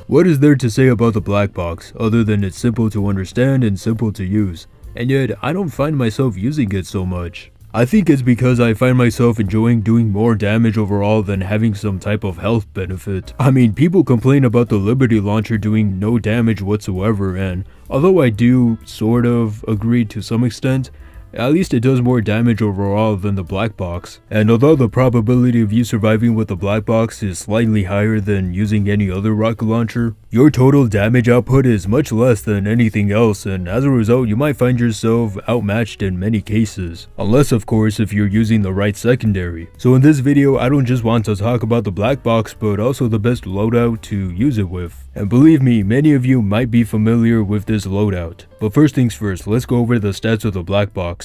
What is there to say about the black box, other than it's simple to understand and simple to use, and yet I don't find myself using it so much. I think it's because I find myself enjoying doing more damage overall than having some type of health benefit. I mean, people complain about the Liberty Launcher doing no damage whatsoever, and although I do sort of agree to some extent, at least it does more damage overall than the black box. And although the probability of you surviving with the black box is slightly higher than using any other rocket launcher, your total damage output is much less than anything else, and as a result you might find yourself outmatched in many cases. Unless of course if you're using the right secondary. So in this video I don't just want to talk about the black box but also the best loadout to use it with. And believe me, many of you might be familiar with this loadout. But first things first, let's go over the stats of the black box.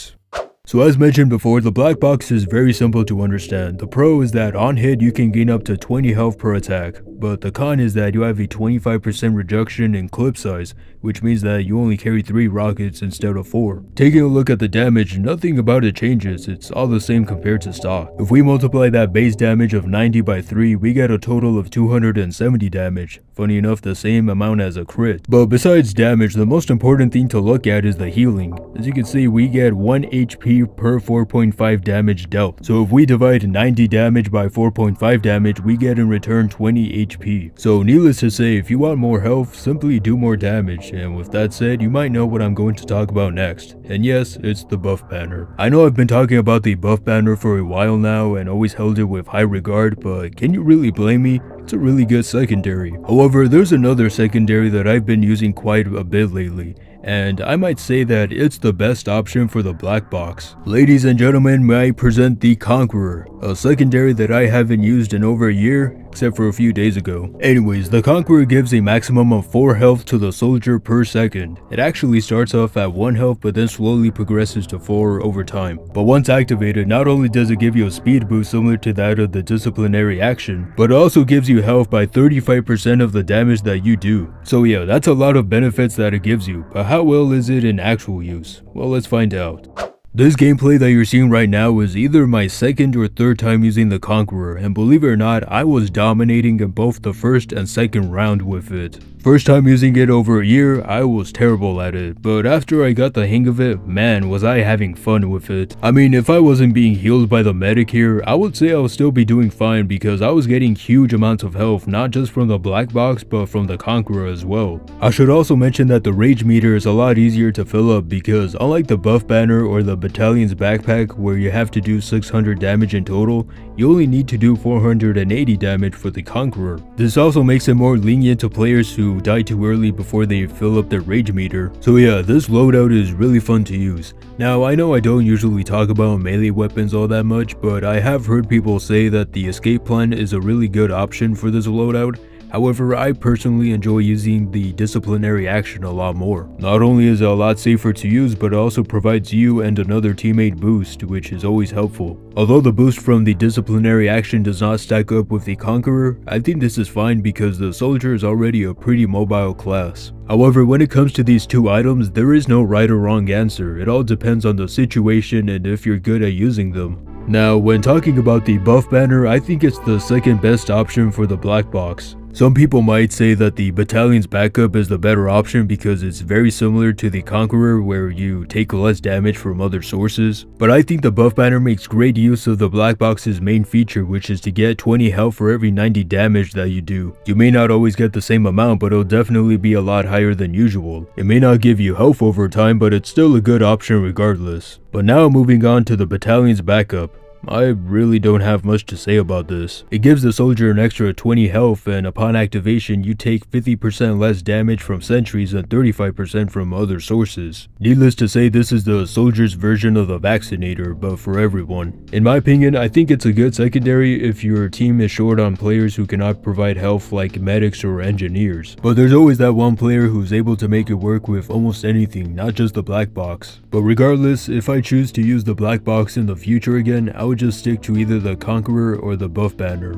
So as mentioned before, the black box is very simple to understand. The pro is that on hit you can gain up to 20 health per attack, but the con is that you have a 25% reduction in clip size, which means that you only carry 3 rockets instead of 4. Taking a look at the damage, nothing about it changes, it's all the same compared to stock. If we multiply that base damage of 90 by 3, we get a total of 270 damage. Funny enough, the same amount as a crit. But besides damage, the most important thing to look at is the healing. As you can see, we get 1 HP per 4.5 damage dealt. So if we divide 90 damage by 4.5 damage, we get in return 20 HP. So needless to say, if you want more health, simply do more damage. And with that said, you might know what I'm going to talk about next. And yes, it's the buff banner. I know I've been talking about the buff banner for a while now and always held it with high regard, but can you really blame me? It's a really good secondary. However, there's another secondary that I've been using quite a bit lately, and I might say that it's the best option for the black box. Ladies and gentlemen, may I present the Conqueror, a secondary that I haven't used in over a year, except for a few days ago. Anyways, the Conqueror gives a maximum of 4 health to the soldier per second. It actually starts off at 1 health but then slowly progresses to 4 over time. But once activated, not only does it give you a speed boost similar to that of the disciplinary action, but it also gives you health by 35% of the damage that you do. So yeah, that's a lot of benefits that it gives you, but how well is it in actual use? Well, let's find out. This gameplay that you're seeing right now is either my second or third time using the Conqueror, and believe it or not, I was dominating in both the first and second round with it. First time using it over a year, I was terrible at it, but after I got the hang of it, man was I having fun with it. I mean, if I wasn't being healed by the medic here, I would say I would still be doing fine because I was getting huge amounts of health, not just from the black box but from the Conqueror as well. I should also mention that the rage meter is a lot easier to fill up because unlike the buff banner or the battalion's backpack where you have to do 600 damage in total, you only need to do 480 damage for the Conqueror. This also makes it more lenient to players who die too early before they fill up their rage meter. So yeah, this loadout is really fun to use. Now I know I don't usually talk about melee weapons all that much, but I have heard people say that the escape plan is a really good option for this loadout. However, I personally enjoy using the disciplinary action a lot more. Not only is it a lot safer to use, but it also provides you and another teammate boost, which is always helpful. Although the boost from the disciplinary action does not stack up with the Conqueror, I think this is fine because the soldier is already a pretty mobile class. However, when it comes to these two items, there is no right or wrong answer. It all depends on the situation and if you're good at using them. Now, when talking about the buff banner, I think it's the second best option for the black box. Some people might say that the battalion's backup is the better option because it's very similar to the Conqueror where you take less damage from other sources, but I think the buff banner makes great use of the black box's main feature, which is to get 20 health for every 90 damage that you do. You may not always get the same amount, but it'll definitely be a lot higher than usual. It may not give you health over time, but it's still a good option regardless. But now moving on to the battalion's backup. I really don't have much to say about this. It gives the soldier an extra 20 health, and upon activation you take 50% less damage from sentries and 35% from other sources. Needless to say, this is the soldier's version of the vaccinator, but for everyone. In my opinion, I think it's a good secondary if your team is short on players who cannot provide health like medics or engineers. But there's always that one player who's able to make it work with almost anything, not just the black box. But regardless, if I choose to use the black box in the future again, I would just stick to either the Conqueror or the buff banner.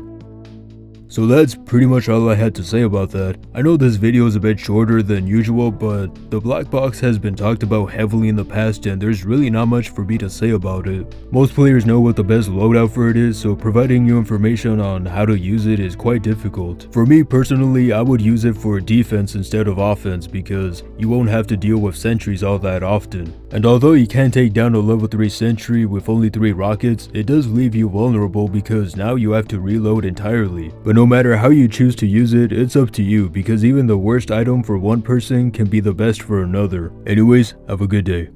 So that's pretty much all I had to say about that. I know this video is a bit shorter than usual, but the black box has been talked about heavily in the past and there's really not much for me to say about it. Most players know what the best loadout for it is, so providing you information on how to use it is quite difficult. For me personally, I would use it for defense instead of offense because you won't have to deal with sentries all that often. And although you can take down a level 3 sentry with only 3 rockets, it does leave you vulnerable because now you have to reload entirely. But no matter how you choose to use it, it's up to you because even the worst item for one person can be the best for another. Anyways, have a good day.